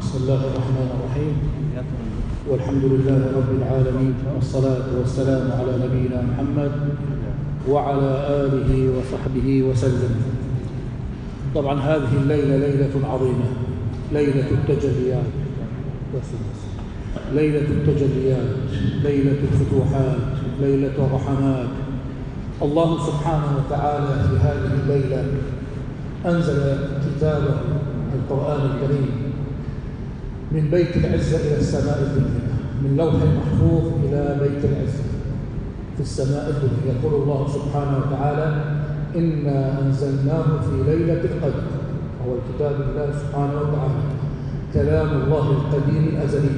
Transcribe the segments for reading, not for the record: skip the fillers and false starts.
بسم الله الرحمن الرحيم. والحمد لله رب العالمين، والصلاة والسلام على نبينا محمد وعلى آله وصحبه وسلم. طبعا هذه الليلة ليلة عظيمة، ليلة التجليات، ليلة التجليات، ليلة الفتوحات، ليلة الرحمات. الله سبحانه وتعالى في هذه الليلة أنزل كتابه القرآن الكريم من بيت العزة إلى السماء الدنيا، من لوح محفوظ إلى بيت العزة في السماء الدنيا. يقول الله سبحانه وتعالى: إنا أنزلناه في ليلة القدر. هو الكتاب الله سبحانه وتعالى كلام الله القديم الأزلي،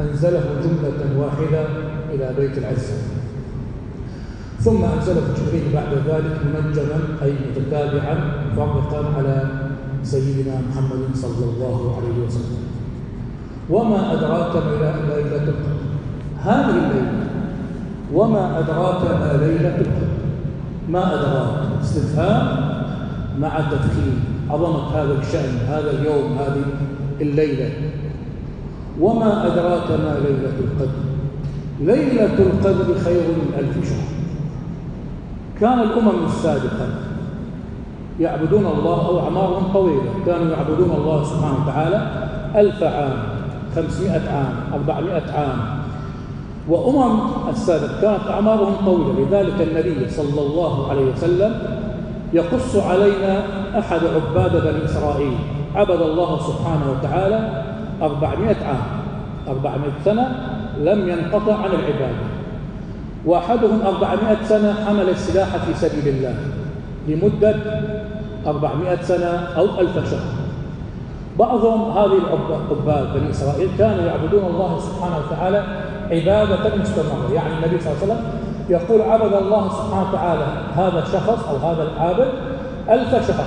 أنزله جملة واحدة إلى بيت العزة، ثم أنزله جبريل بعد ذلك منجما أي متتابعا مفرقا على سيدنا محمد صلى الله عليه وسلم. وما أدراك ما ليلة القدر؟ هذه الليلة وما أدراك ما ليلة القدر؟ ما أدراك استفهام مع تفخيم عظمة هذا الشأن، هذا اليوم، هذه الليلة. وما أدراك ما ليلة القدر؟ ليلة القدر خير من 1000 شهر. كان الأمم السابقة يعبدون الله أو أعمارهم طويلة، كانوا يعبدون الله سبحانه وتعالى 1000 عام، 500 عام، 400 عام. وأمم السابقة كانت أعمارهم طويلة، لذلك النبي صلى الله عليه وسلم يقص علينا أحد عباد بني إسرائيل عبد الله سبحانه وتعالى 400 عام، 400 سنة لم ينقطع عن العبادة. وأحدهم 400 سنة حمل السلاح في سبيل الله لمدة 400 سنة أو 1000 شهر. بعضهم هذه العباد بني إسرائيل كانوا يعبدون الله سبحانه وتعالى عبادة مستمرة، يعني النبي صلى الله عليه وسلم يقول: عبد الله سبحانه وتعالى هذا الشخص أو هذا العابد 1000 شهر،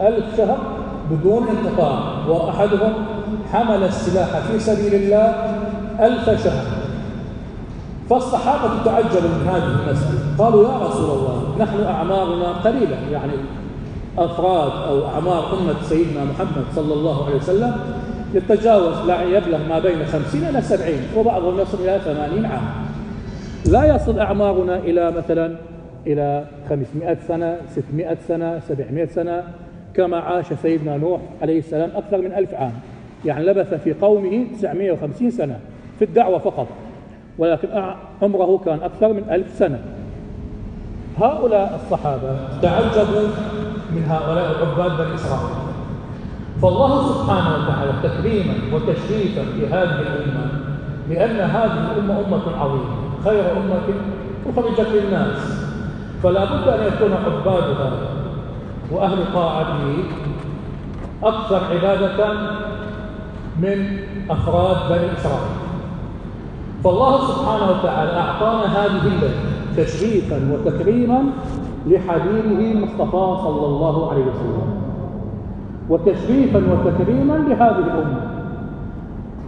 1000 شهر بدون انقطاع. وأحدهم حمل السلاح في سبيل الله 1000 شهر. فالصحابة تعجبوا من هذه المسألة، قالوا: يا رسول الله، نحن أعمارنا قليلة، يعني أفراد أو أعمار أمة سيدنا محمد صلى الله عليه وسلم يتجاوز، لا يبلغ ما بين 50 إلى 70، وبعضهم يصل إلى 80 عام. لا يصل أعمارنا إلى مثلا إلى 500 سنة، 600 سنة، 700 سنة، كما عاش سيدنا نوح عليه السلام أكثر من 1000 عام، يعني لبث في قومه 950 سنة في الدعوة فقط، ولكن عمره كان أكثر من 1000 سنة. هؤلاء الصحابة تعجبوا من هؤلاء العباد بني إسرائيل. فالله سبحانه وتعالى تكريما وتشريفا في هذه الأمة، لأن هذه الأمة أمة عظيمة، خير أمة أخرجت للناس، فلا بد أن يكون عبادها وأهل طاعته أكثر عبادة من أفراد بني إسرائيل. فالله سبحانه وتعالى أعطانا هذه الليلة تشريفا وتكريما لحبيبه المصطفى صلى الله عليه وسلم، وتشريفا وتكريما لهذه الأمة.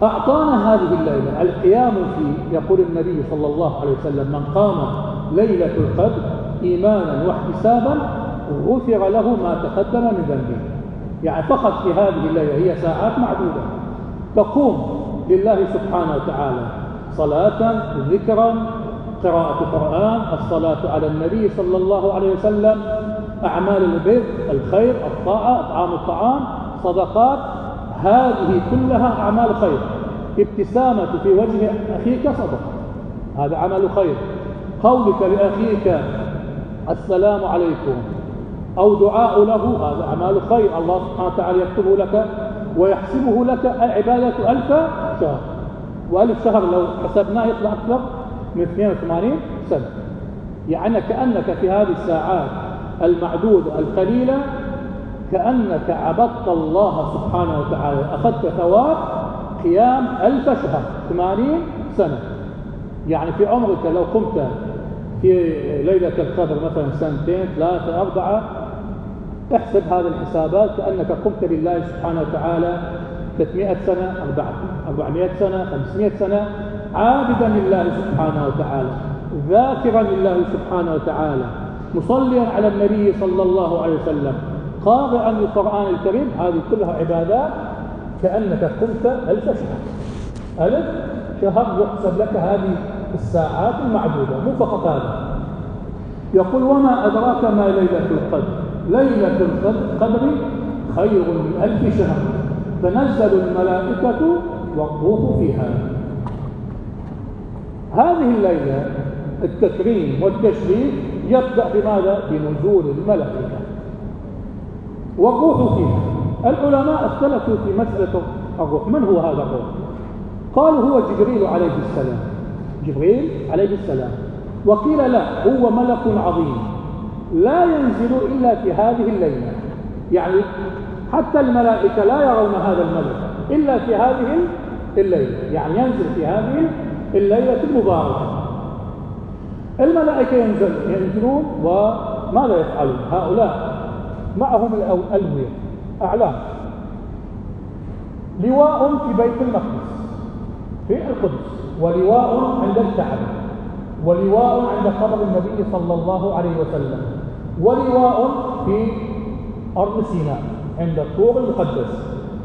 أعطانا هذه الليلة القيام فيه. يقول النبي صلى الله عليه وسلم: من قام ليلة القدر إيمانا واحتسابا غفر له ما تقدم من ذنبه. يعني فقط في هذه الليلة، هي ساعات معدودة، تقوم لله سبحانه وتعالى صلاة، ذكرا، قراءة قرآن، الصلاة على النبي صلى الله عليه وسلم، أعمال البر، الخير، الطاعة، إطعام الطعام، صدقات، هذه كلها أعمال خير. ابتسامة في وجه أخيك صدقة، هذا عمل خير. قولك لأخيك السلام عليكم أو دعاء له، هذا أعمال خير، الله سبحانه وتعالى يكتبه لك ويحسبه لك عبادة 1000 شهر. و1000 شهر لو حسبناه يطلع أكثر من 82 سنة. يعني كأنك في هذه الساعات المعدودة القليلة كأنك عبدت الله سبحانه وتعالى، أخذت ثواب قيام 1000 شهر، 80 سنة. يعني في عمرك لو قمت في ليلة القدر مثلا 2 3 4، احسب هذه الحسابات كأنك قمت لله سبحانه وتعالى 300 سنة، 400 سنة، 500 سنة، عابدا لله سبحانه وتعالى، ذاكرا لله سبحانه وتعالى، مصليا على النبي صلى الله عليه وسلم، قارئا للقرآن الكريم. هذه كلها عبادات كأنك قمت 1000 شهر. 1000 شهر يحسب لك هذه الساعات المعدودة، مو فقط هذا. يقول وما أدراك ما ليلة القدر؟ ليلة القدر خير من 1000 شهر تنزل الملائكة والروح فيها. هذه الليلة التكريم والتشريف يبدأ بماذا؟ بنزول الملائكة والروح فيها. العلماء اختلفوا في مسألة الروح. من هو هذا الروح؟ قالوا هو جبريل عليه السلام، جبريل عليه السلام. وقيل لا، هو ملك عظيم لا ينزل إلا في هذه الليلة، يعني حتى الملائكة لا يرون هذا الملك إلا في هذه الليلة، يعني ينزل في هذه الليلة المباركة. الملائكة ينزلون وماذا يفعلون؟ هؤلاء معهم الألوية، أعلام، لواء في بيت المقدس في القدس، ولواء عند الكعبة، ولواء عند قبر النبي صلى الله عليه وسلم، ولواء في أرض سيناء عند الطور المقدس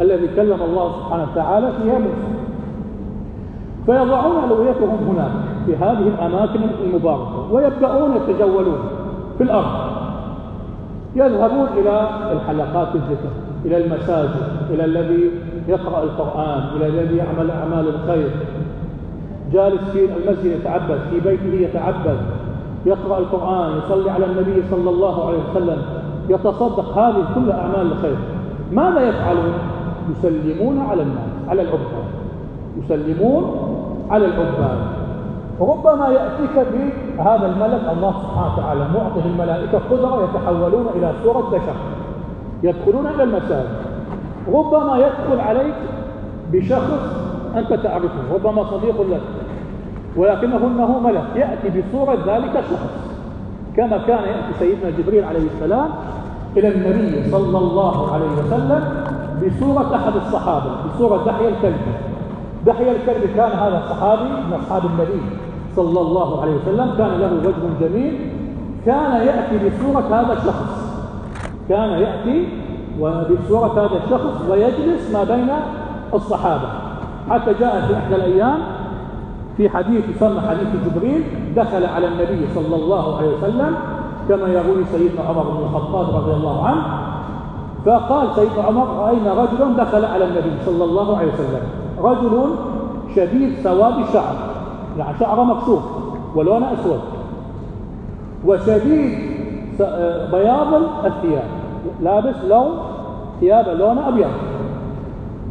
الذي كلم الله سبحانه وتعالى فيها موسى. فيضعون ألويتهم هناك في هذه الأماكن المباركة، ويبدأون يتجولون في الأرض، يذهبون إلى الحلقات الذكر، إلى المساجد، إلى الذي يقرأ القرآن، إلى الذي يعمل أعمال الخير، جالس في المسجد يتعبد، في بيته يتعبد، يقرأ القرآن، يصلي على النبي صلى الله عليه وسلم، يتصدق، هذه كل أعمال الخير. ماذا يفعلون؟ يسلمون على الناس، على العباد، يسلمون على العباد. ربما يأتيك بهذا الملك، الله سبحانه وتعالى معطي الملائكة قدرة يتحولون إلى صورة بشر، يدخلون إلى المساجد. ربما يدخل عليك بشخص أنت تعرفه، ربما صديق لك، ولكنه ملك يأتي بصورة ذلك الشخص، كما كان يأتي سيدنا جبريل عليه السلام إلى النبي صلى الله عليه وسلم بصورة أحد الصحابة، بصورة دحية الكلبي. دحية الكلبي كان هذا صحابي من أصحاب النبي صلى الله عليه وسلم، كان له وجه جميل، كان يأتي بصورة هذا الشخص، كان يأتي بصورة هذا الشخص ويجلس ما بين الصحابة، حتى جاء في إحدى الأيام في حديث يسمى حديث جبريل، دخل على النبي صلى الله عليه وسلم كما يروي سيدنا عمر بن الخطاب رضي الله عنه، فقال سيدنا عمر: رأينا رجلا دخل على النبي صلى الله عليه وسلم، رجل شديد سواد الشعر، يعني شعره مكشوف ولون أسود، وشديد بياض الثياب، لابس ثياب لون أبيض،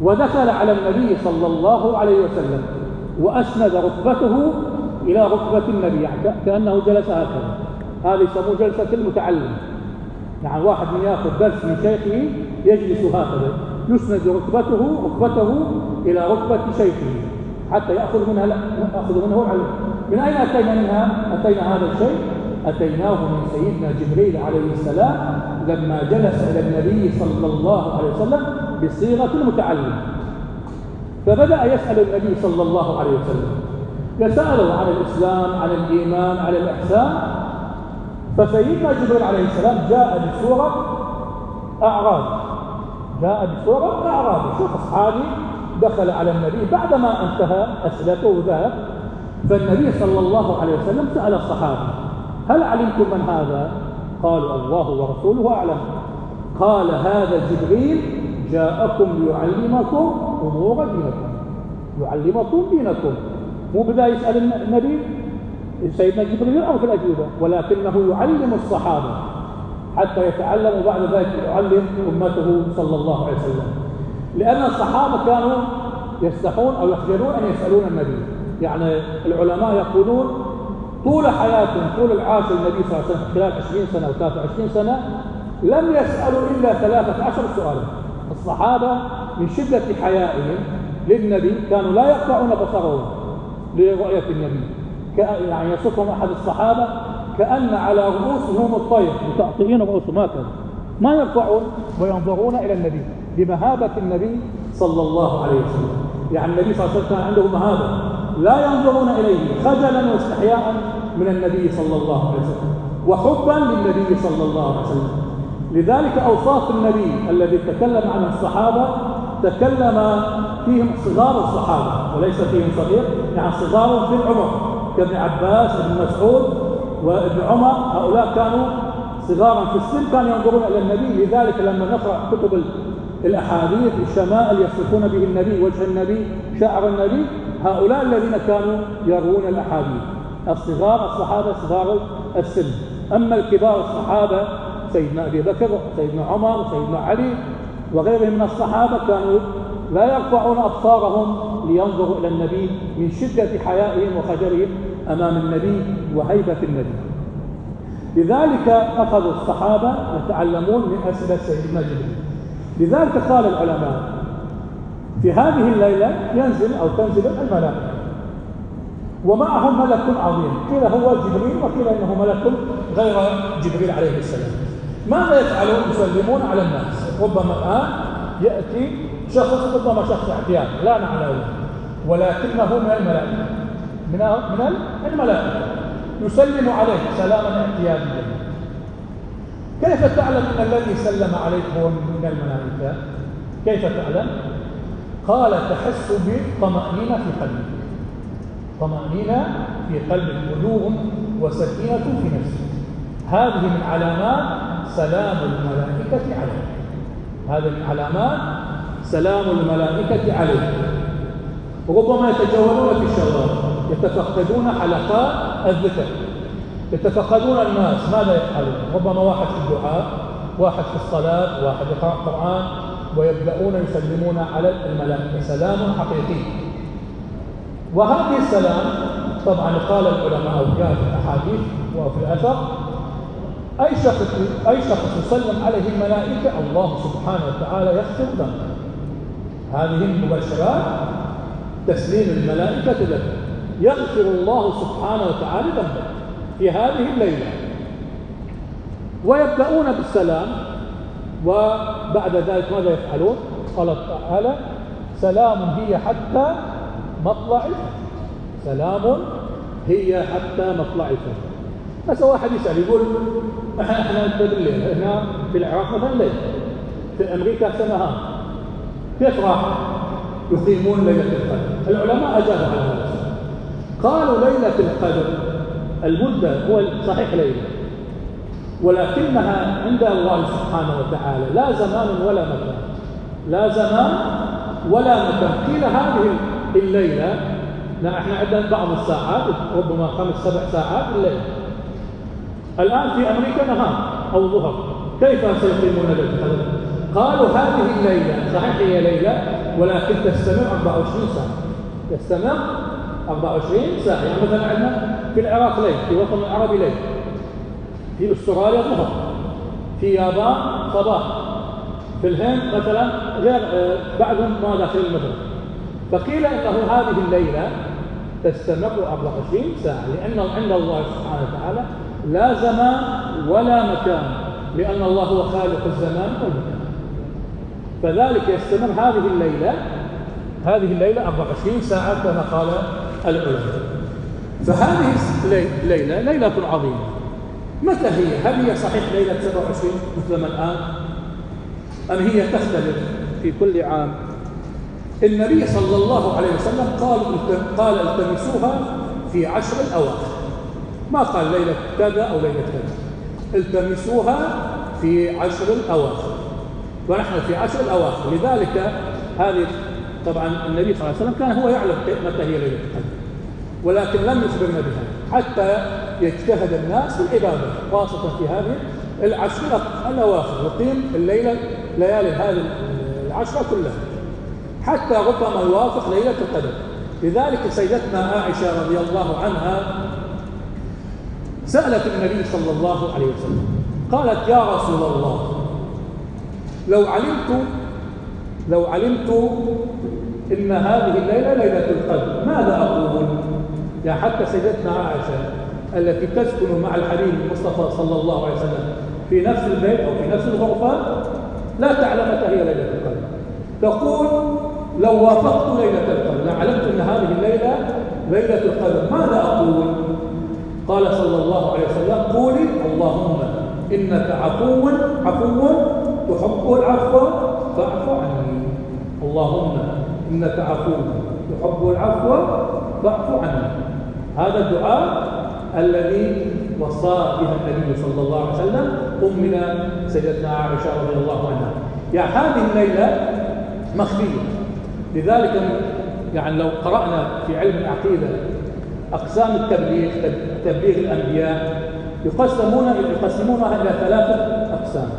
ودخل على النبي صلى الله عليه وسلم وأسند ركبته إلى ركبة النبي، يعني كأنه جلس هكذا. هذا يسموه جلسة المتعلم، يعني واحد من يأخذ درس من شيخه يجلس هكذا، يسند ركبته إلى ركبة شيخه حتى يأخذ منه العلم. من أين أتينا هذا الشيء؟ أتيناه من سيدنا جبريل عليه السلام لما جلس إلى النبي صلى الله عليه وسلم بصيغة المتعلم، فبدأ يسأل النبي صلى الله عليه وسلم، يسأله عن الإسلام، عن الإيمان، عن الإحسان. فسيدنا جبريل عليه السلام جاء بصورة أعرابي، شوف أصحابي دخل على النبي بعدما انتهى أسئلته وذهب. فالنبي صلى الله عليه وسلم سأل الصحابة: هل علمتم من هذا؟ قالوا: الله ورسوله أعلم. قال: هذا جبريل جاءكم ليعلمكم أمور دينكم، يعلمكم دينكم. مو بدأ يسأل النبي سيدنا جبريل يعرف الأجوبة، ولكنه يعلم الصحابة حتى يتعلموا بعد ذلك يعلم أمته صلى الله عليه وسلم، لأن الصحابة كانوا يستحون أو يخجلون أن يسألون النبي. يعني العلماء يقولون طول حياتهم، طول العاش النبي صلى الله عليه وسلم خلال 20 سنة أو 23 سنة لم يسألوا إلا 13 سؤالا. الصحابة من شدة حيائهم للنبي كانوا لا يقطعون بصرهم لرؤية النبي، يعني يصفهم أحد الصحابة كأن على رؤوسهم الطير، متعطئين رؤوسهم هكذا، ما يرفعون وينظرون إلى النبي بمهابة النبي صلى الله عليه وسلم. يعني النبي صلى الله عليه وسلم كان عنده مهابة، لا ينظرون إليه خجلا واستحياء من النبي صلى الله عليه وسلم وحبا للنبي صلى الله عليه وسلم. لذلك أوصاف النبي الذي تكلم عنه الصحابة تكلم فيهم صغار الصحابة وليس فيهم صغير، يعني صغار في العمر كابن عباس ابن مسعود وابن عمر، هؤلاء كانوا صغارا في السن، كانوا ينظرون إلى النبي. لذلك لما نقرأ كتب الأحاديث الشمائل يصفون به النبي، وجه النبي، شعر النبي، هؤلاء الذين كانوا يروون الأحاديث الصغار الصحابة صغار السن. أما الكبار الصحابة سيدنا أبي بكر سيدنا عمر سيدنا علي وغيرهم من الصحابة كانوا لا يرفعون أبصارهم لينظروا إلى النبي من شدة حيائهم وخجلهم أمام النبي وهيبة النبي. لذلك أخذوا الصحابة يتعلمون من أسئلة سيدنا جبريل. لذلك قال العلماء في هذه الليلة ينزل أو تنزل الملائكة ومعهم ملك عظيم، قيل هو جبريل وقيل إنه ملك غير جبريل عليه السلام. ماذا يفعلون؟ يسلمون على الناس. ربما الآن يأتي شخص، ربما شخص اعتياد لا نعلمه ولكنه من الملائكة، من الملائكة، يسلم عليه سلاما اعتياديا. كيف تعلم أن الذي سلم عليك هو من الملائكة؟ كيف تعلم؟ قال تحس بطمأنينة في قلبك، طمأنينة في قلبك، هدوء وسكينة في نفسك. هذه من علامات سلام الملائكة عليك، هذه من علامات سلام الملائكة عليك. ربما يتجولون في الشوارع يتفقدون حلقات الذكر، يتفقدون الناس ماذا يفعلون. ربما واحد في الدعاء، واحد في الصلاة، واحد يقرأ القرآن، ويبدأون يسلمون على الملائكة سلام حقيقي. وهذه السلام طبعا قال العلماء وجاء في الأحاديث وفي الأثر أي شخص يسلم عليه الملائكة الله سبحانه وتعالى يغفر له. هذه المبشرات تسليم الملائكة له، يغفر الله سبحانه وتعالى ذنبه في هذه الليلة. ويبدأون بالسلام، وبعد ذلك ماذا يفعلون؟ قال تعالى سلام هي حتى مطلع الفجر، سلام هي حتى مطلع الفجر. بس واحد يسأل يقول احنا بالليل، هنا في العراق مثلا ليل، في أمريكا نهار، كيف راح يقيمون ليلة القدر؟ العلماء أجابوا على هذا السؤال، قالوا ليلة القدر المدة هو صحيح ليلة، ولكنها عند الله سبحانه وتعالى لا زمان ولا مكان، لا زمان ولا مكان. قيل هذه الليلة، احنا عندنا بعض الساعات ربما 5-7 ساعات الليل، الآن في أمريكا نهار أو ظهر، كيف سيقيمون ليلة القدر؟ قالوا هذه الليلة صحيح هي ليلة ولكن تستمر 24 ساعة، تستمر 24 ساعة. يعني مثلا عندنا في العراق ليل، في وطن العربي ليل، في أستراليا ظهر، في اليابان صباح، في الهند مثلا غير بعدهم ما داخل المغرب. فقيل انه هذه الليله تستمر 24 ساعه، لان عند الله سبحانه وتعالى لا زمان ولا مكان، لان الله هو خالق الزمان والمكان. فذلك يستمر هذه الليله 24 ساعه كما قال العلماء. فهذه الليله ليله عظيمه. متى هي؟ هل هي صحيح ليلة 27 مثل ما الآن؟ أم هي تختلف في كل عام؟ النبي صلى الله عليه وسلم قال التمسوها في 10 الأواخر، ما قال ليلة كذا أو ليلة كذا، التمسوها في 10 الأواخر، ونحن في 10 الأواخر. لذلك هذه طبعا النبي صلى الله عليه وسلم كان هو يعلم متى هي ليلة القدر، ولكن لم يخبرنا بها حتى يجتهد الناس في العبادة، خاصة في هذه العشر الأواخر، يقيم ليالي هذه العشرة كلها حتى ربما يوافق ليلة القدر. لذلك سيدتنا عائشة رضي الله عنها سألت النبي صلى الله عليه وسلم، قالت يا رسول الله لو علمت إن هذه الليلة ليلة القدر ماذا أقول؟ يعني حتى سيدتنا عائشة التي تسكن مع الحبيب المصطفى صلى الله عليه وسلم في نفس البيت أو في نفس الغرفة لا تعلم متى هي ليلة القدر، تقول لو وافقت ليلة القدر لعلمت أن هذه الليلة ليلة القدر ماذا أقول؟ قال صلى الله عليه وسلم قولي اللهم إنك عفو تحب العفو فاعف عني. اللهم إنك عفو تحب العفو فاعف عنا. هذا الدعاء الذي وصى به النبي صلى الله عليه وسلم أمنا سيدتنا عائشة رضي الله عنها. يعني هذه الليلة مخفية، لذلك يعني لو قرأنا في علم العقيدة أقسام التبليغ، تبليغ الأنبياء يقسمونها إلى 3 أقسام.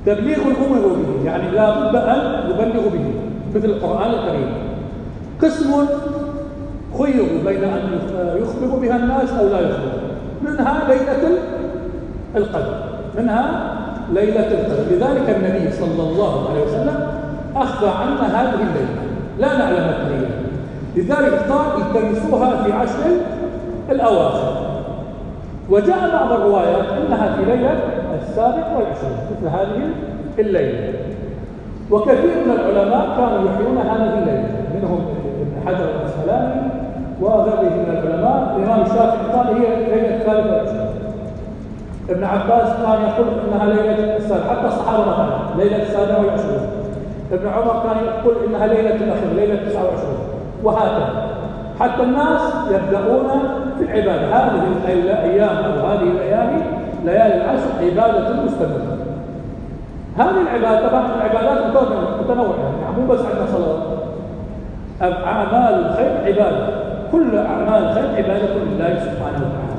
تبليغ أمروا به، يعني لا بد أن يبلغوا به مثل القرآن الكريم. قسم خيروا بين أن يخبروا بها الناس أو لا يخبروا، منها ليلة القدر، لذلك النبي صلى الله عليه وسلم أخفى عنا هذه الليلة، لا نعلم هي، لذلك قال التمسوها في 10 الأواخر. وجاء بعض الروايات أنها في ليلة 27 مثل هذه الليلة. وكثير من العلماء كانوا يحيون هذه الليلة، منهم ابن حجر العسقلاني وغيره من العلماء. الإمام الشافعي قال هي ليلة 23. ابن عباس كان يقول إنها ليلة السابعة، حتى الصحابة مثلا ليلة 27. ابن عمر كان يقول إنها ليلة الأخير ليلة 29، وهكذا حتى الناس يبدأون في العبادة. هذه الأيام أو هذه الليالي ليالي العشر عبادة مستمرة. هذه العبادة طبعا العبادات متنوعة، يعني مو بس عندنا صلوات. أعمال الخير عبادة، كل أعمال الخير عبادة لله سبحانه وتعالى.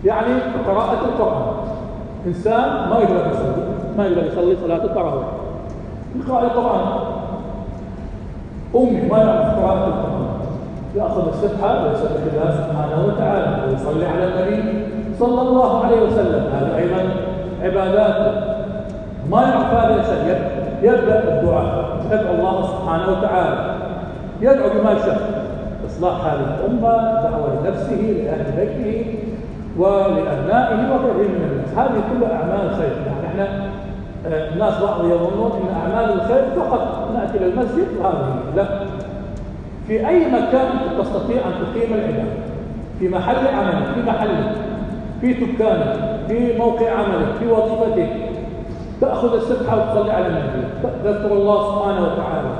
يعني قراءة القرآن، إنسان ما يقدر يصلي صلاة التراويح، يقرأ القرآن. أمي ما يعرف قراءة القرآن، يأخذ السبحة ويسبح الله سبحانه وتعالى ويصلي على النبي صلى الله عليه وسلم. هذا أيضا عبادات. ما يعرف هذا الشيء، يبدأ الدعاء، يدعو الله سبحانه وتعالى، يدعو بما شاء، إصلاح هذه الأمة، دعوة لنفسه لأهل بيته ولأبنائه وغيرهم من الناس. هذه كلها أعمال خير. يعني احنا الناس بعض يظنون أن أعمال الخير فقط نأتي إلى المسجد وهذه، لا، في أي مكان تستطيع أن تقيم العبادة، في محل عملك، في محلك، في دكانك، في موقع عملك، في وظيفتك، تأخذ السبحة وتصلي على النبي، تذكر الله سبحانه وتعالى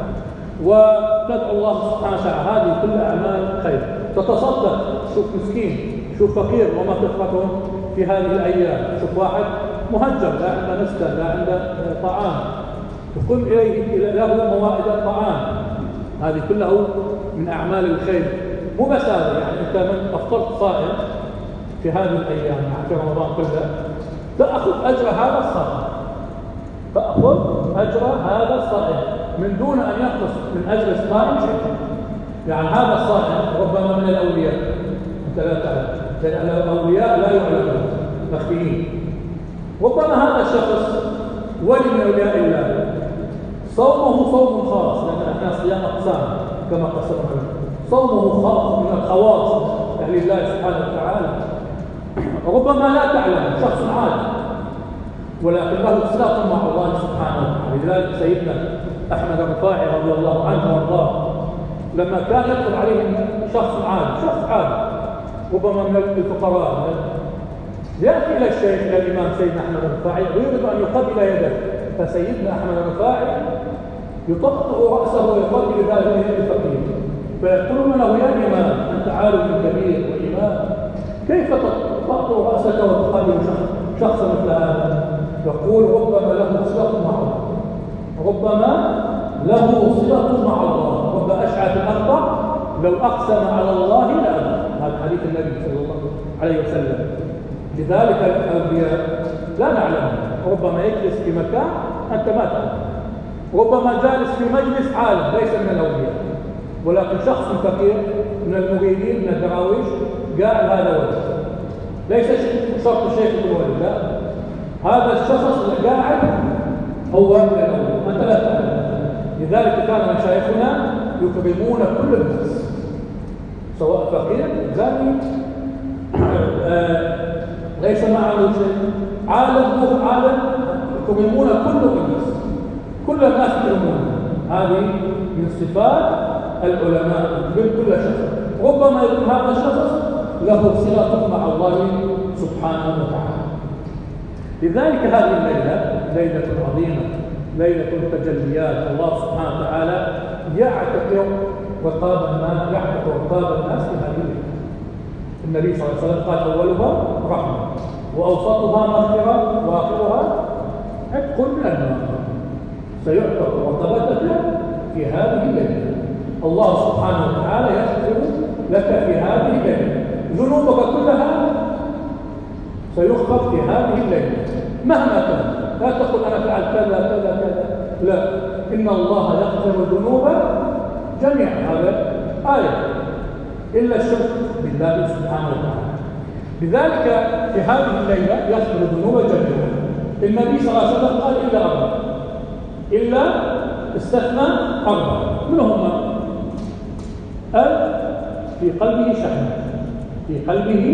وتدعو الله سبحانه وتعالى. هذه كلها أعمال خير. تتصدق، شوف مسكين، شوف فقير وما تفرحون في هذه الأيام. شوف واحد مهجر لا عنده مسكن لا عنده طعام، تقوم إليه له موائد الطعام. هذه كلها من أعمال الخير. مو بس هذا، يعني أنت من أفطرت صائم في هذه الأيام في رمضان كله، تأخذ أجر هذا الصائم، تأخذ أجر هذا الصائم من دون أن ينقص من أجر الصائم شيء. يعني هذا الصائم ربما من الأولياء، أنت لا تعلم، لأن الأولياء لا يعلمون، مخفيين. ربما هذا الشخص ولي من أولياء الله، صومه صوم خاص، لأن احنا صيام أقسام كما قسمنا، صومه خاص من الخواص أهل الله سبحانه وتعالى. ربما لا تعلم، شخص عادي ولكن له صلة مع الله سبحانه وتعالى. لذلك سيدنا أحمد الرفاعي رضي الله عنه وارضاه لما كان يدخل عليه شخص عادي ربما من الفقراء، يأتي إلى الشيخ إلى الإمام سيدنا أحمد الرفاعي ويريد أن يقبل يده، فسيدنا أحمد الرفاعي يطأطئ رأسه ويقبل ذلك الفقير، فيقولون له يا إمام أنت عالم كبير وإمام، كيف تطأطئ رأسك وتقبل شخص مثل هذا؟ يقول ربما له صلة مع الله، ربما له صلة مع الله، رب أشعث الأخضر لو أقسم على الله لأبى. هذا حديث النبي صلى الله عليه وسلم. لذلك الأولياء لا نعلم، ربما يجلس في مكان أنت ما تعلم، ربما جالس في مجلس عالم ليس من الأولياء، ولكن شخص فقير من المريدين من الدراويش قاعد هذا وجه، ليس شرط الشيخ يكون ولي، لا، هذا الشخص اللي قاعد هو من الأولياء، أنت لا تعلم. لذلك كان مشايخنا يكرمون كل الناس سواء فقير غني ليس معه شيء، عالم مو عالم، يكرمون كل الناس يكرمون. هذه من صفات العلماء من كل شخص. ربما يكون هذا الشخص له صلة مع الله سبحانه وتعالى. لذلك هذه الليلة ليلة عظيمة ليلة التجليات. الله سبحانه وتعالى يعتق رقاب الناس في هذه الليلة. النبي صلى الله عليه وسلم قال أولها رحمة وأوسطها مغفرة وآخرها عتق من النار. سيعتق رقبتك في هذه الليلة. الله سبحانه وتعالى يغفر لك في هذه الليلة، ذنوبك كلها سيغفر في هذه الليلة مهما كان. لا تقل أنا فعلت كذا كذا كذا، لا، إن الله يغفر الذنوب جميعا. هذا آية إلا الشرك بالله سبحانه وتعالى. لذلك في هذه الليلة يغفر الذنوب جميعا. النبي صلى الله عليه وسلم قال إلا أربعة، إلا استثنى أربعة. من هم؟ في قلبه شحنة، في قلبه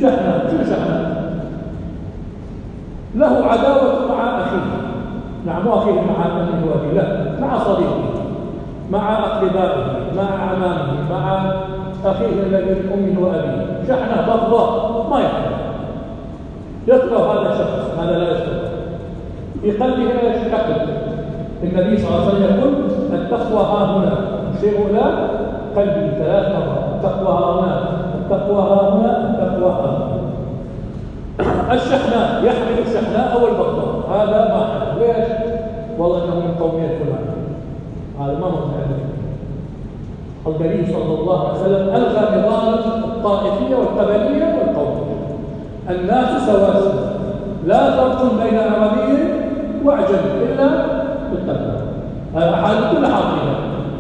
شحنة. شو شحنة؟ له عداوة مع أخيه، مو أخيه مع أمه وأبيه، لا، مع صديقه، مع أقربائه، مع عمامه، مع أخيه الذي من أمه وأبيه. شحنة بغضاء ما يكره هذا الشخص، هذا لا يكره. في قلبه حقد. النبي صلى الله عليه وسلم يقول التقوى ها هنا، يشير إلى قلبي 3 مرات. التقوى ها هنا، التقوى ها هنا، التقوى ها هنا. الشحناء يحمل الشحناء أو البغضاء، هذا ما حدث. ليش؟ والله إنه من قومية فلان، هذا ما هو النبي صلى الله عليه وسلم ألغى نظام الطائفية والقبلية والقومية. الناس سواسية، لا فرق بين عربي وأعجمي إلا بالتقوى. هذا كل حاطين،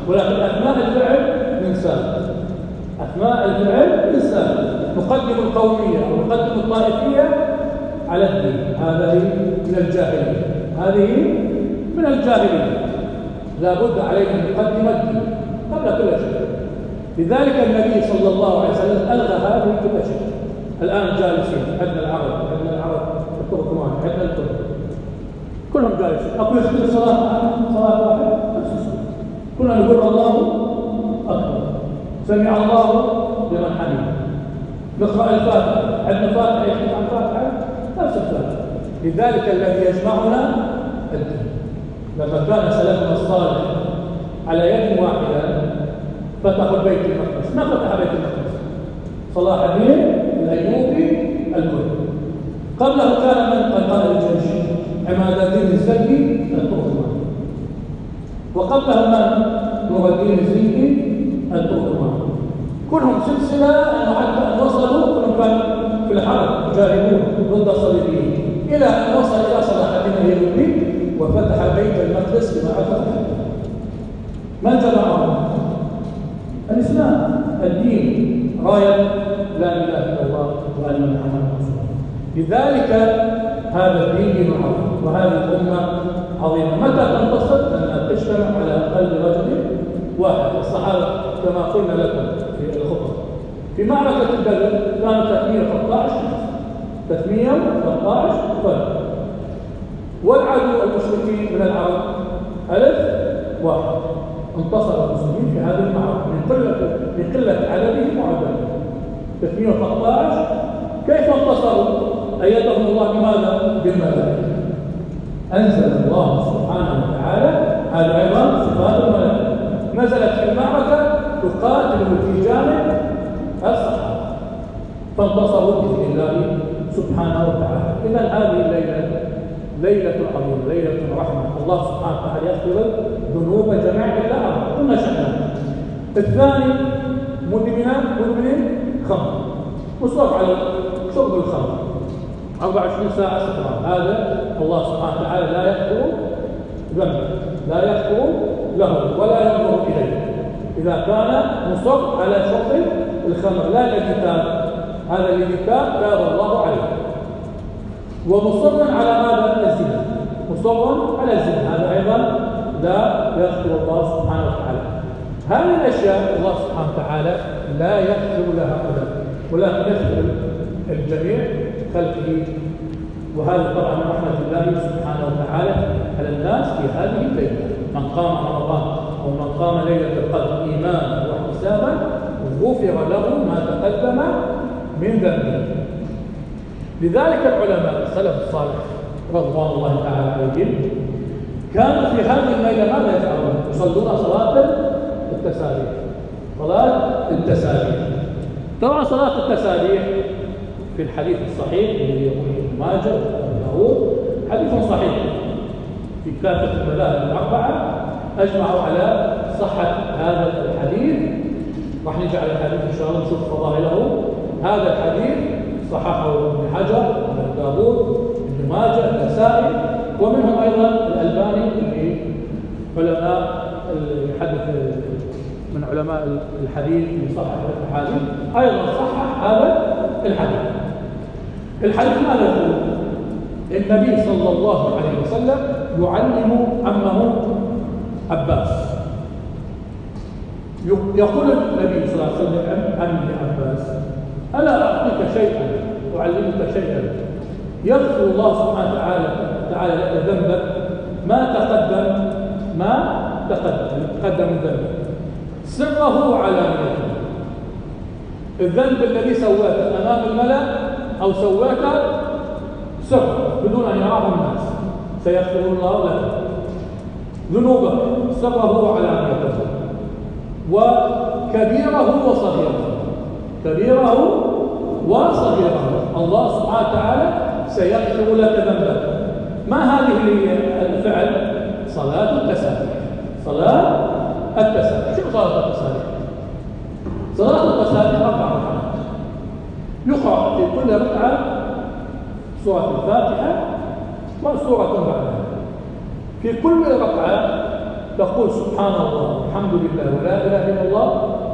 ولكن أثناء الفعل ننساه. أثناء الفعل ننساه. نقدم القومية ونقدم الطائفية على الدين. هذه من الجاهلية، هذه من الجاهلية. لا بد علينا أن نقدم الدين قبل كل شيء. لذلك النبي صلى الله عليه وسلم ألغى هذه كل شيء. الآن جالسين عندنا العرب التركمان، عندنا الترك، كلهم جالسين. أقول يختلف صلاة واحدة نفس الصلاة، كلنا نقول الله أكبر، سمع الله لمن حمده، نقرأ الفاتحة، عندنا فاتحة يختلف عن فاتحة نفس الفاتحة. لذلك الذي يجمعنا الدين. لما كان سلفنا الصالح على يد واحدة فتحوا بيت المقدس، ما فتح بيت المقدس صلاح الدين الأيوبي الكردي. قبله كان من قال الجيش عماد الدين الزكي التركماني، وقبله من نور الدين الزنكي التركماني. كلهم سلسلة أنه حتى أن وصلوا كلهم كانوا في الحرب يجاهدون ضد الصليبيين إلى أن وصل إلى صلاح الدين الأيوبي وفتح بيت المقدس بما فتح. من جمعهم؟ الإسلام، الدين، راية لا إله إلا الله وأن محمدا رسول الله. لذلك هذا الدين دين عظيم، وهذه الأمة عظيمة. متى تنتصر؟ أن تجتمع على قلب رجل واحد. الصحابة كما قلنا لكم في الخطبة في معركة بدر كانوا 313 فرد، والعدو المشركين من العرب 1001. انتصر المسلمين في هذه المعركة من قلة عددهم وعددهم. 313 كيف انتصروا؟ أيدهم الله بماذا؟ بالملائكة. أنزل الله سبحانه وتعالى هذا أيضا صفات الملائكة، نزلت في المعركة تقاتل في جانب الصحابة فانتصروا بإذن الله سبحانه وتعالى. إذا هذه الليلة ليلة عظيمة، ليلة رحمة. الله سبحانه وتعالى يغفر ذنوب جميع إلا أربعة، كنا شأننا. الثاني مدمن خمر، مصاب على شرب الخمر 24 ساعة سكران، هذا الله سبحانه وتعالى لا يغفر ذنبه، لا يغفر له ولا ينظر إليه إذا كان مصاب على شرب الخمر. لا الذي تاب، هذا الذي تاب الله عليه. ومصرا على هذا الزنا، مصرا على الزنا، هذا أيضا لا يغفر الله سبحانه وتعالى. هذه الأشياء الله سبحانه وتعالى لا يغفر لها أبدا، ولكن يغفر الجميع خلقه. وهذا طبعا من رحمة الله سبحانه وتعالى على الناس في هذه الليلة. من قام رمضان أو من قام ليلة القدر إيمانا واحتسابا غفر له ما تقدم من ذنبه. لذلك العلماء السلف الصالح رضوان الله تعالى عليهم كانوا في هذه الليلة ماذا يفعلون؟ يصلون صلاة التسابيح. صلاة التسابيح. طبعا صلاة التسابيح في الحديث الصحيح الذي يقول ابن ماجه وابو داود حديث صحيح في كافة المذاهب الأربعة أجمعوا على صحة هذا الحديث. راح نجعل الحديث إن شاء الله نشوف فضائله. هذا الحديث صححه ابن حجر وابن داود ابن ماجه النسائي ومنهم أيضا الألباني اللي علماء الحديث من علماء الحديث اللي صحح الحديث أيضا صحح هذا الحديث. الحديث ماذا يقول؟ النبي صلى الله عليه وسلم يعلم عمه عباس. يقول النبي صلى الله عليه وسلم عمي عباس ألا أعطيك شيئا أعلمك شيئا يغفر الله سبحانه وتعالى لك ذنبك ما تقدم من ذنبك سره وعلانيته. الذنب الذي سواته أمام الملأ أو سواته سر بدون أن يراه الناس سيغفر الله لك ذنوبك سره وعلانيته وكبيره وصغيره. كبيره وصغيره الله سبحانه وتعالى سيغفر لك ذنبك. ما هذه الفعل؟ صلاة التسابيح. صلاة التسابيح. شو صلاة التسابيح؟ صلاة التسابيح 4 ركعات يقرأ في كل ركعة سورة الفاتحة وسورة بعدها. في كل ركعة تقول سبحان الله والحمد لله ولا إله إلا الله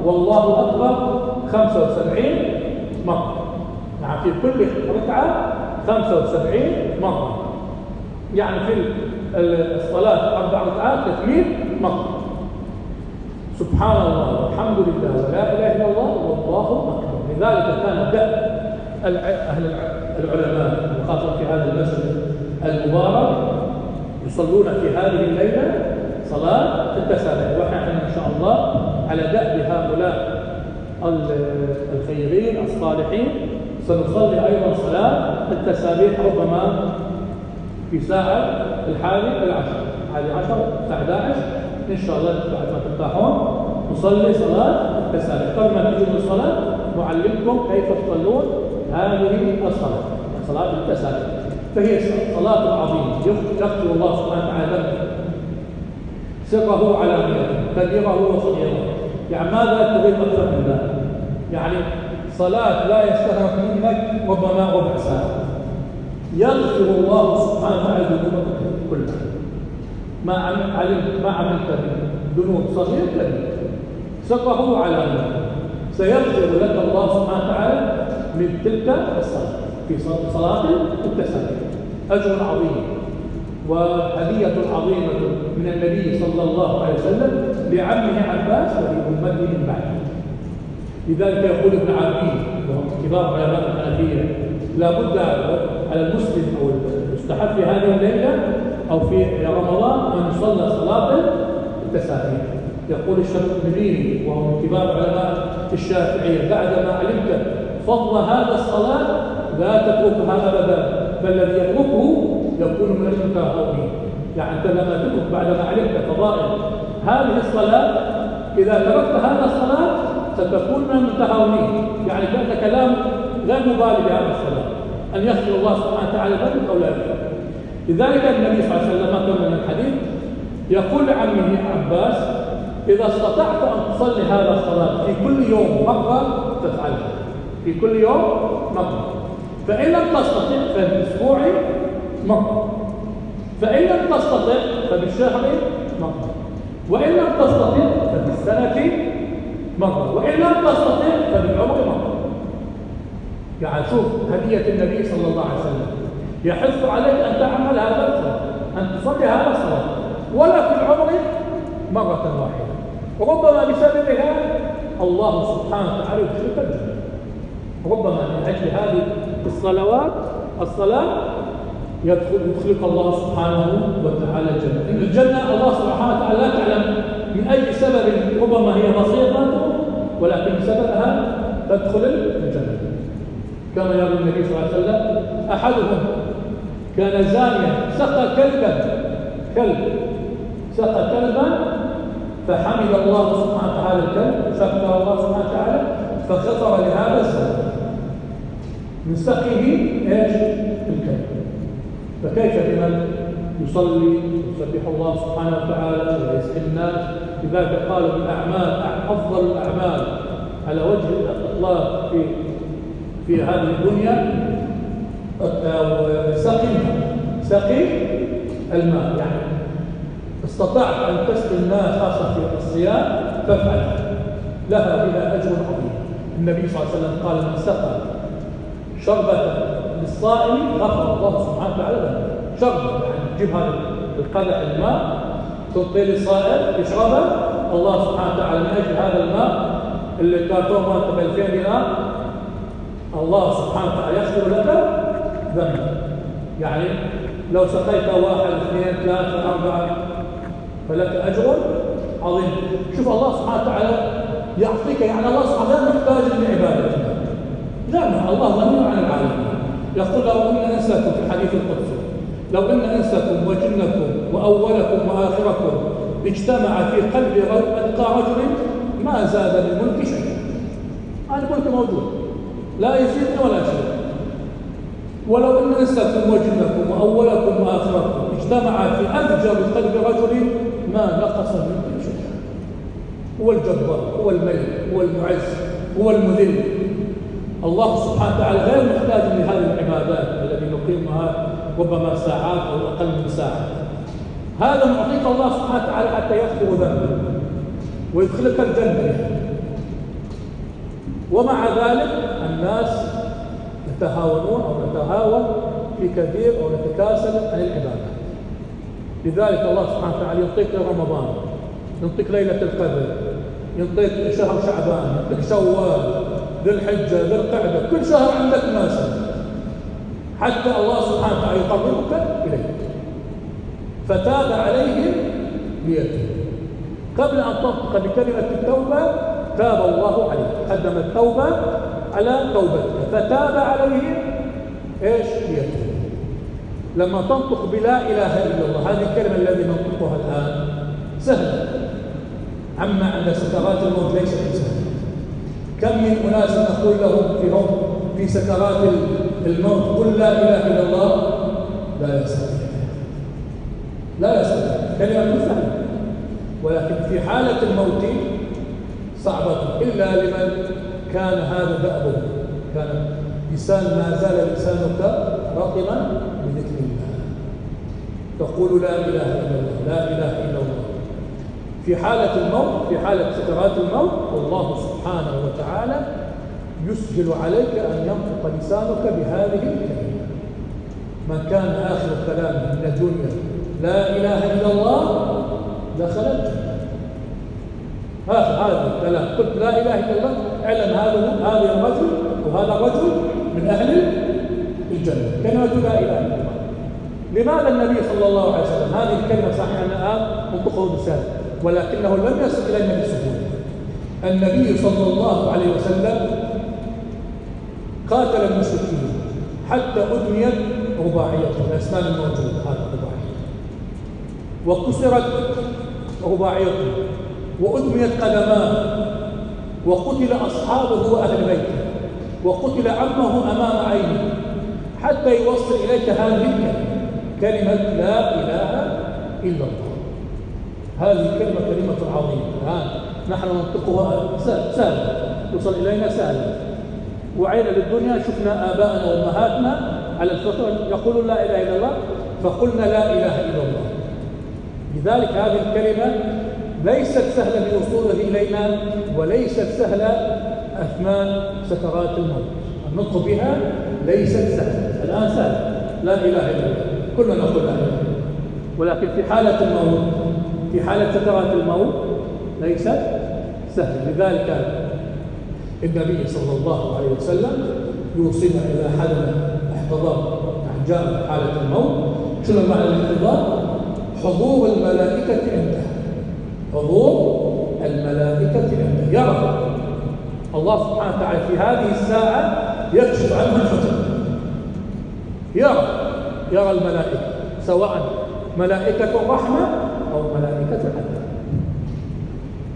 والله أكبر 75 مرة. يعني في كل ركعة 75 مرة. يعني في الصلاة 4 ركعات 300 مرة. سبحان الله والحمد لله ولا إله إلا الله والله أكبر. لذلك كان دأب أهل العلماء وخاصة في هذا المسجد المبارك يصلون في هذه الليلة صلاة التسابيح. ونحن إن شاء الله على دأب هؤلاء الخيرين الصالحين سنصلي أيضا صلاة التسابيح ربما في ساعة 11:10 الساعة 11 إن شاء الله بعد ما ترتاحون نصلي صلاة التسابيح. قبل ما تجوا للصلاة نعلمكم كيف تصلون هذه الصلاة صلاة التسابيح. فهي صلاة عظيمة يغفر الله سبحانه وتعالى سره علانيته كبيره وصغيره. يعني ماذا تريد أكثر من ذلك؟ يعني صلاة لا يستغرق منك ربما ربع ساعة يغفر الله سبحانه وتعالى ذنوبك كلها. ما عملت ذنوب صغير كبير سره علانيته سيغفر لك الله سبحانه وتعالى من تلك الصلاة في صلاة التسابيح. أجر عظيم وهدية عظيمة من النبي صلى الله عليه وسلم لعمه عباس ولأمته من بعده. لذلك يقول ابن عابدين وهم كبار علماء الحنفية لا بد على المسلم أو المستحب في هذه الليلة أو في رمضان أن يصلى صلاة التسابيح. يقول الشافعي وهم كبار علماء الشافعية بعدما علمت فضل هذا الصلاة لا تتركها أبدا بل الذي يتركه يكون من المتهاونين. يعني أنت لما تترك بعدما علمت فضائل هذه الصلاة إذا تركت هذا الصلاة ستكون من المتهاونين. يعني كأن كلام غير مبالي بهذا الصلاة أن يغفر الله سبحانه وتعالى ذنبك أو لا يغفر. لذلك النبي صلى الله عليه وسلم كما من الحديث يقول لعمه عباس إذا استطعت أن تصلي هذا الصلاة في كل يوم مرة تفعلها في كل يوم مرة. فإن لم تستطع فبالأسبوع مرة. فإن لم تستطع فبالشهر مرة. وإن لم تستطع فبالسنة مرة. وإن لم تستطع فبالعمر مرة. يعني شوف هدية النبي صلى الله عليه وسلم يحث عليك أن تعمل هذا الصلاة أن تصلي هذا الصلاة ولا في العمر مرة واحدة. وربما بسببها الله سبحانه وتعالى يدخلك الجنة. ربما من أجل هذه الصلاة يدخلك الله سبحانه وتعالى الجنة. إن الجنة الله سبحانه وتعالى لا تعلم من أي سبب ربما هي بسيطة ولكن بسببها تدخل الجنة. كما يقول النبي صلى الله عليه وسلم أحدهم كان زانيا سقى كلب سقى كلبا فحمد الله سبحانه وتعالى الكلب، شكر الله سبحانه وتعالى فغفر لهذا الزلم من سقيه ايش؟ الكلب. فكيف بمن يصلي يسبح الله سبحانه وتعالى ويسقي الناس؟ لذلك قالوا بالاعمال افضل الاعمال على وجه الاطلاق في هذه الدنيا سقي الماء. يعني استطعت ان تسقي الناس خاصه في الصيام فافعل، لها بها اجر عظيم. النبي صلى الله عليه وسلم قال من سقى شربة للصائم غفر الله سبحانه وتعالى له. شربة يعني تجيب هذا القدح الماء تعطيه للصائم يشربه، الله سبحانه وتعالى من اجل هذا الماء اللي كارتون مالته ب 2000 دينار الله سبحانه وتعالى يغفر لك ذنبك. يعني لو سقيت 1 2 3 4 فلك اجر عظيم. شوف الله سبحانه وتعالى يعطيك، يعني الله سبحانه وتعالى محتاج لعبادتك، لا الله غني عن العالمين. يقول لو ان انساكم في الحديث القدسي، لو ان انساكم وجنكم واولكم واخركم اجتمع في قلب اتقى رجل ما زاد من الملك شيئا. هذا الملك موجود لا يزيد ولا شيء. ولو ان انساكم وجنكم واولكم واخركم اجتمع في افجر قلب رجل ما نقص من الملك شيئا. هو الجبار، هو الملك، هو المعز، هو المذل. الله سبحانه وتعالى غير محتاج لهذه العبادات التي نقيمها ربما ساعات او اقل من ساعه. هذا معطيك الله سبحانه وتعالى حتى يغفر ذنبك ويدخلك الجنه. ومع ذلك الناس يتهاونون او نتهاون في كثير او نتكاسل عن العبادات. لذلك الله سبحانه وتعالى يعطيك رمضان، يعطيك ليله القدر، يعطيك شهر شعبان، يعطيك شوال، ذي الحجة، ذي القعدة، كل شهر عندك ناسا حتى الله سبحانه وتعالى يقربك إليه. فتاب عليهم ليتوبوا. قبل أن تنطق بكلمة التوبة تاب الله عليهم، قدم التوبة على توبتك، فتاب عليهم ايش؟ ليتوبوا. لما تنطق بلا إله إلا الله، هذه الكلمة التي ننطقها الآن سهلة، عما عند سكرات الموت ليست سهلة. كم من أناس نقول لهم في سكرات الموت قل لا إله إلا الله، لا يستطيع، لا يستطيع، كلمة سهلة. ولكن في حالة الموت صعبة، إلا لمن كان هذا دأبه، كان لسان ما زال لسانك رطبا بذكر الله، تقول لا إله إلا الله، لا إله إلا الله. في حالة الموت، في حالة سكرات الموت، الله سبحانه وتعالى يسهل عليك أن ينطق لسانك بهذه الكلمة. من كان آخر كلامه من الدنيا لا إله إلا الله دخل الجنة. هذا الكلام قلت لا إله إلا الله، اعلم هذا الرجل وهذا الرجل من أهل الجنة. كلمة لا إله إلا الله. لماذا النبي صلى الله عليه وسلم هذه الكلمة صحيح الآن نطقه بلسانه، ولكنه لم يصل إلينا بسهولة. النبي صلى الله عليه وسلم قاتل المشركين حتى أدميت رباعيته، الأسنان الموجودة هذا رباعية، وكسرت رباعيته، وأدميت قدماه، وقتل أصحابه وأهل بيته، وقتل عمه أمام عينه، حتى يوصل إليك هذه الكلمة، كلمة لا إله إلا الله. هذه كلمة كلمة عظيمة. الآن نحن ننطقها سهلة، توصل إلينا سهلة، وعينا للدنيا شفنا آباءنا وأمهاتنا على الفطرة يقولون لا إله إلا الله، فقلنا لا إله إلا الله. لذلك هذه الكلمة ليست سهلة بوصولها إلينا، وليست سهلة أثناء سكرات الموت. النطق بها ليست سهلة. الآن سهلة لا إله إلا الله، كلنا نقول لا إله، ولكن في حالة الموت، في حالة سكرات الموت ليست سهلة. لذلك النبي صلى الله عليه وسلم يوصينا إذا حدث احتضار، يعني جاء حالة الموت. شنو معنى الاحتضار؟ حضور الملائكة عنده، حضور الملائكة عنده، يرى الله سبحانه وتعالى في هذه الساعة يكشف عنه الحجب، يرى الملائكة، سواء ملائكة الرحمة أو ملائكة الملائكة حتى.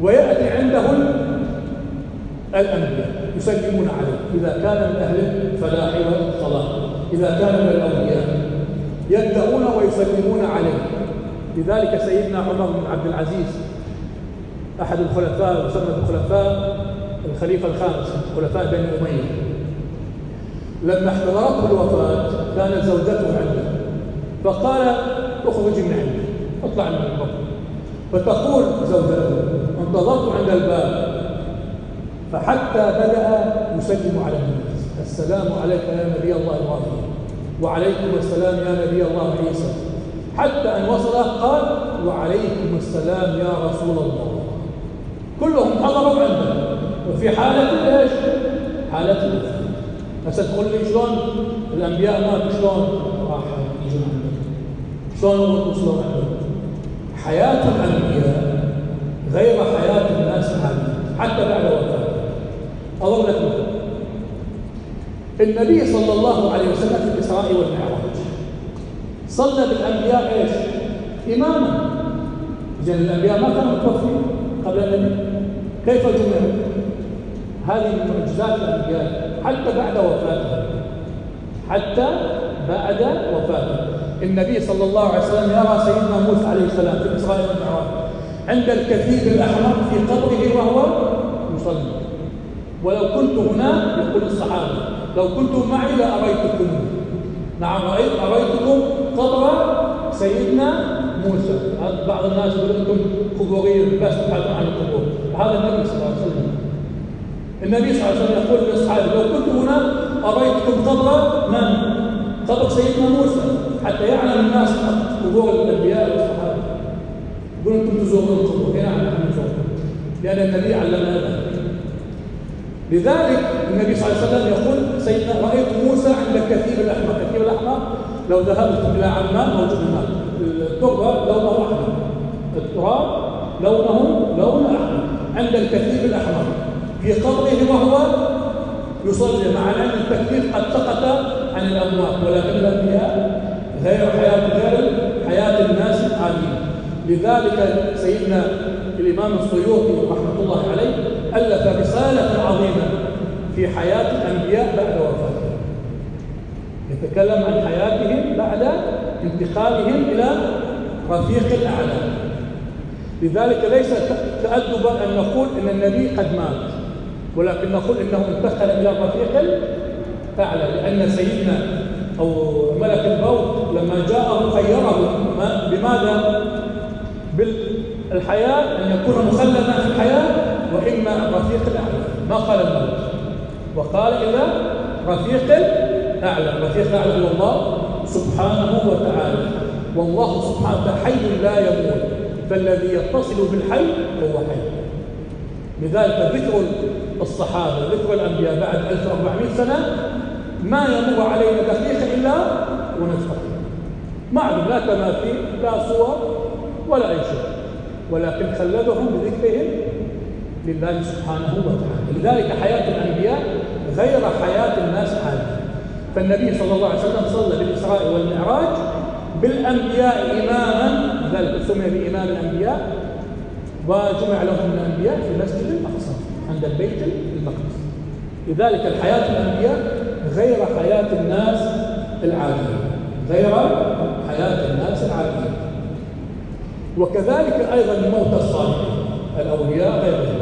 ويأتي عنده الأنبياء يسلمون عليه إذا كان من أهل الفلاح والصلاح، إذا كان من الأولياء يبدأون ويسلمون عليه. لذلك سيدنا عمر بن عبد العزيز أحد الخلفاء يسمى الخلفاء الخليفة الخامس خلفاء بني أمية، لما احتضرته الوفاة كانت زوجته عنده، فقال اخرجي من عندي، اطلع من الباب. فتقول زوجته انتظرت عند الباب فحتى بدأ يسلم على الناس، السلام عليك يا نبي الله إبراهيم، وعليكم السلام يا نبي الله عيسى، حتى أن وصل قال وعليكم السلام يا رسول الله. كلهم حضروا عنده وفي حالة ايش؟ حالة الوفاة. هسه تقول لي شلون الأنبياء ماتوا شلون راح يجون عنده؟ شلون وصلوا عنده؟ حياة الأنبياء غير حياة الناس العاديين حتى بعد وفاته. أضرب لك مثال. النبي صلى الله عليه وسلم في الإسراء والمعراج صلى بالأنبياء ايش؟ إماما. إذن الأنبياء ما كانوا متوفين قبل النبي، كيف جمعوا؟ هذه من معجزات الأنبياء حتى بعد وفاته، حتى بعد وفاته. النبي صلى الله عليه وسلم يرى سيدنا موسى عليه السلام في الإسراء والمعراج عند الكثيب الأحمر في قبره وهو يصلي. ولو كنت هنا يقول الصحابة لو كنتم معي لأريتكم. نعم أريتكم قبر سيدنا موسى. بعض الناس يقولون أنتم قبوريين بس تبحثون عن القبور، هذا النبي صلى الله عليه وسلم. النبي صلى الله عليه وسلم يقول لأصحابه لو كنت هنا أريتكم قبر من؟ قبر سيدنا موسى، حتى يعلم الناس قبور الأنبياء والصحابة. يقولون أنتم تزورون القبور، نعم نحن نزورون لأن النبي علمنا ذلك. لذلك النبي صلى الله عليه وسلم يقول سيدنا رأيت موسى عند الكثيب الأحمر. الكثيب الأحمر لو ذهبتم إلى عمان موجود الماء، التربة لونه أحمر، التراب لونه أحمر، عند الكثيب الأحمر في قبره وهو يصلي، مع أن التكليف قد سقط عن الأموات، ولكن الأنبياء غير حياة الناس العاديين. لذلك سيدنا الإمام السيوطي رحمة الله عليه ألف رسالة عظيمة في حياة الأنبياء بعد وفاتهم، يتكلم عن حياتهم بعد انتقالهم إلى رفيق الأعلى. لذلك ليس تأدبا أن نقول أن النبي قد مات، ولكن نقول إنه انتقل إلى الرفيق الأعلى، لأن سيدنا أو ملك الموت لما جاءه خيره بماذا؟ بالحياة أن يكون مخلدا في الحياة وإما الرفيق الأعلى، ما قال الموت، وقال إلى رفيق الأعلى. الرفيق الأعلى هو الله سبحانه وتعالى، والله سبحانه وتعالى حي لا يموت، فالذي يتصل بالحي هو حي. لذلك ذكر الصحابة ذكر الأنبياء بعد 1400 سنة ما يمر علينا دقيقة إلا ونفتقر، معلوم لا تماثيل لا صور ولا أي شيء، ولكن خلدهم بذكرهم لله سبحانه وتعالى. لذلك حياة الأنبياء غير حياة الناس عادة. فالنبي صلى الله عليه وسلم صلى بالإسراء والمعراج بالأنبياء إماما، لذلك سمي بإمام الأنبياء، وجمع لهم الأنبياء في مسجد الأقصى عند البيت المقدس. لذلك الحياة الأنبياء غير حياة الناس العادية، غير حياة الناس العادية. وكذلك أيضا الموتى الصالحين الأولياء غيرهم.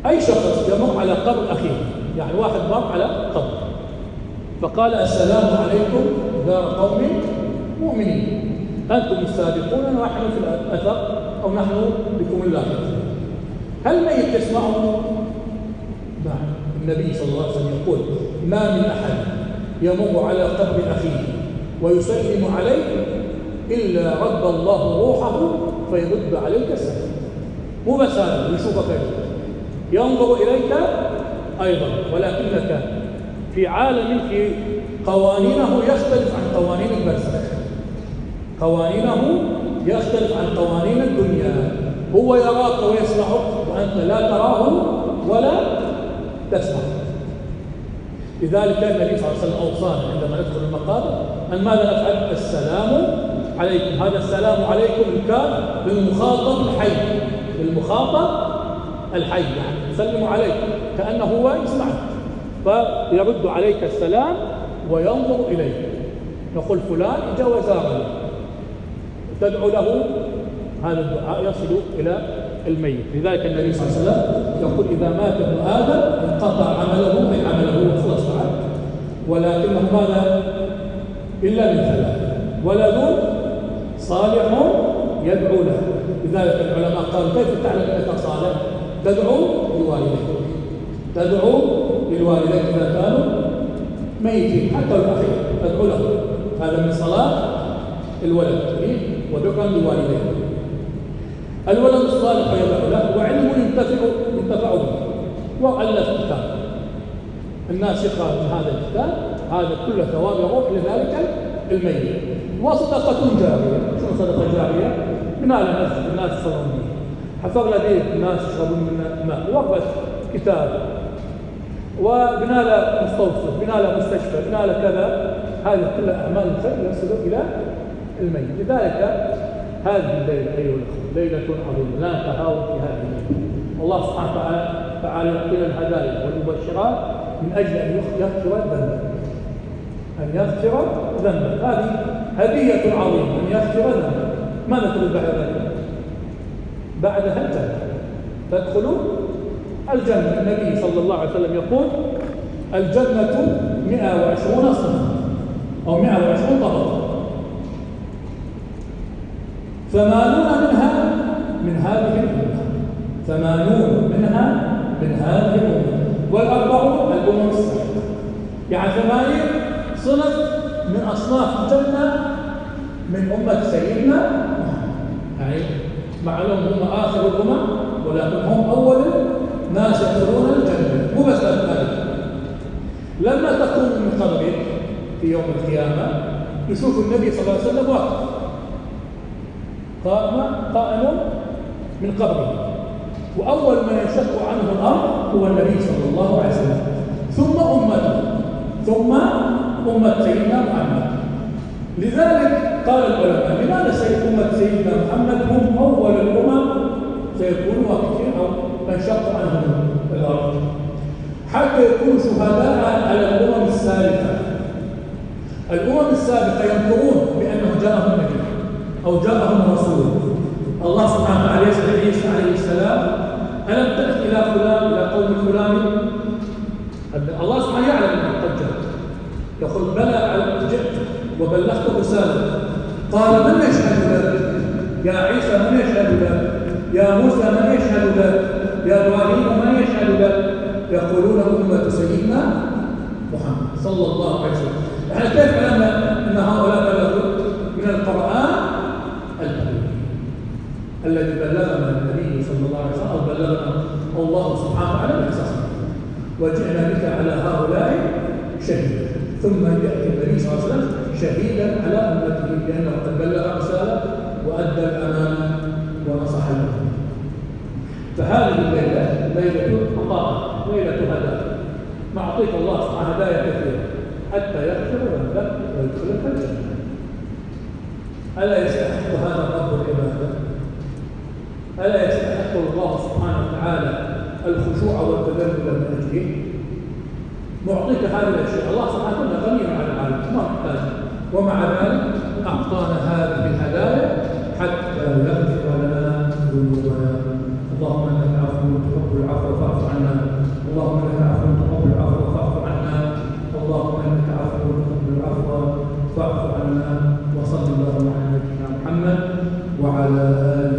أي شخص يمر على قبر أخيه، يعني واحد مر على قبر فقال السلام عليكم دار قوم مؤمنين، أنتم السابقون ونحن في الأثر أو نحن بكم اللاحقون. هل ميت يسمعه؟ نعم. النبي صلى الله عليه وسلم يقول ما من أحد يمر على قبر أخيه ويسلم عليه إلا رد الله روحه فيرد عليك السلام. مو بس هذا، يشوفك ينظر إليك أيضا، ولكنك في عالم في قوانينه يختلف عن قوانين البرزخ، قوانينه يختلف عن قوانين الدنيا. هو يراك ويسمعك وأنت لا تراه ولا تسمع. لذلك النبي صلى الله عليه وسلم أوصانا عندما ندخل المقابر أن ماذا نفعل؟ السلام عليكم. هذا السلام عليكم كان بالمخاطب الحي، بالمخاطب الحي، يعني يسلم عليك كأنه هو يسمعك، فيرد عليك السلام وينظر إليك. نقول فلان جاء وزارني، تدعو له، هذا الدعاء يصل إلى الميت. لذلك النبي صلى الله عليه وسلم يقول إذا مات ابن آدم انقطع عمله، أي عمله خلص بعد، ولكنه ماذا؟ إلا من ثلاث: ولد صالح يدعو له. لذلك العلماء قالوا كيف تعلم أنك صالح؟ تدعو لوالديك، تدعو للوالدين إذا كانوا ميتين حتى الأخير تدعو له، هذا من صلاة الولد وذكرا لوالديه. الولد الصالح يدعو له، وعلم ينتفع به، وألف كتاب الناس يقرأ من هذا الكتاب، هذا كله ثواب يروح لذلك الميت. وصدقة جارية. شنو صدقة جارية؟ بناء مسجد الناس يصلون به، حفر لديه الناس يشربون من الماء، وقف كتاب، وبناء له مستوصف، بناء له مستشفى، بناء له كذا، هذه كلها أعمال الخير يصل إلى الميت. لذلك هذه الليلة أيها الأخوة ليلة عظيمة، لا تهاون في هذه الليلة. الله سبحانه وتعالى يعطينا الهدايا والمبشرات من أجل أن يغفر ذنبا، أن يغفر ذنبا. هذه هدية عظيمة، أن يغفر ذنبا. ماذا تقول بعد ذلك؟ بعدها الجنة، تدخلوا الجنة. النبي صلى الله عليه وسلم يقول الجنة 120 صنفا أو 120 طبقة، 80 منها من هذه الأمة، 80 منها من هذه الأمة، والأربعون الأمم السابقة. يعني 80 صنف من أصناف الجنة من أمة سيدنا محمد، يعني معلوم هم آخر الأمم ولكن هم أول ناس يدخلون الجنة. مو بس ذلك، لما تقوم من قبرك في يوم القيامة يشوف النبي صلى الله عليه وسلم واقف قائم من قبره، وأول من ينشق عنه الأرض هو النبي صلى الله عليه وسلم، ثم أمته، ثم أمة سيدنا محمد. لذلك قال العلماء لماذا أمة سيدنا محمد هم أول الأمم سيكونوا واقفين أو تنشق عنهم الأرض، حتى يكونوا شهداء على الأمم السابقة. الأمم السابقة ينكرون بأنه جاءهم نبي أو جاءهم رسول. الله سبحانه وتعالى يسأل عيسى عليه السلام ألم تأت إلى فلان إلى قوم فلان؟ الله سبحانه يعلم أنه قد جاء، يقول بلى جئت وبلغت رسالة. قال من يشهد لك؟ يا عيسى من يشهد لك؟ يا موسى من يشهد لك؟ يا إبراهيم من يشهد لك؟ يقولون أمة سيدنا محمد صلى الله عليه وسلم. يعني كيف علمنا أن هؤلاء بلغوا من القرآن الكريم الذي بلغنا النبي صلى الله عليه وسلم، أو بلغنا الله سبحانه وتعالى بإحساسه، وجئنا بك على هؤلاء شهيدا. ثم يأتي النبي صلى الله عليه وسلم شهيدا على أمته بأنه قد بلغ رسالة وأدى الأمانة ونصح الأمة. فهذه الليلة ليلة عطاء، ليلة هدايا، معطيك الله سبحانه هدايا كثيرة حتى يغفر ذنبك ويدخلك الجنة. ألا يستحق هذا رب العبادة؟ ألا يستحق الله سبحانه وتعالى الخشوع والتذلل من أجله؟ معطيك هذه الأشياء، الله سبحانه وتعالى غني عن العالم ما محتاج، ومع ذلك أعطانا هذه الهدايا حتى يغفر لنا ذنوبنا. اللهم انك عفو تحب العفو فاعف عنا، اللهم انك عفو تحب العفو فاعف عنا، اللهم انك عفو تحب العفو فاعف عنا. وصلى الله على نبينا محمد وعلى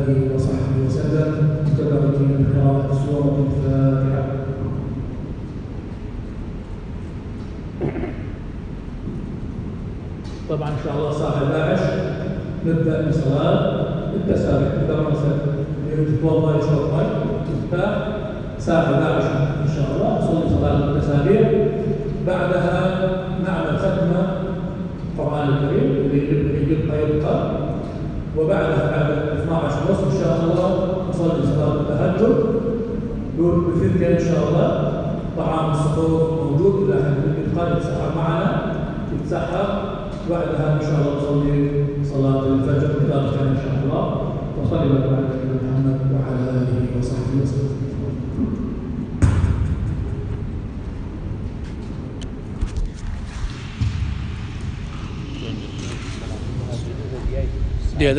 اله وصحبه وسلم. تباركين بقراءة سورة الفاتحة. طبعا ان شاء الله الساعة 11 نبدأ بصلاة التسابيح. إذا ما يتوضا يشرب ماء تفتح الساعة 11 ان شاء الله نصلي صلاة التسابيح. بعدها نعمل ختمة القرآن الكريم اللي يبقى، وبعدها بعد 12:30 ان شاء الله نصلي صلاة التهجد بفرقة ان شاء الله. طعام السحور موجود، إذا أحد يبقى يتسحر معنا يتسحر بعدها إن شاء الله نصلي صلاة الفجر إذا كان إن شاء الله. وصلى الله على نبينا محمد وعلى آله وصحبه وسلم. Dia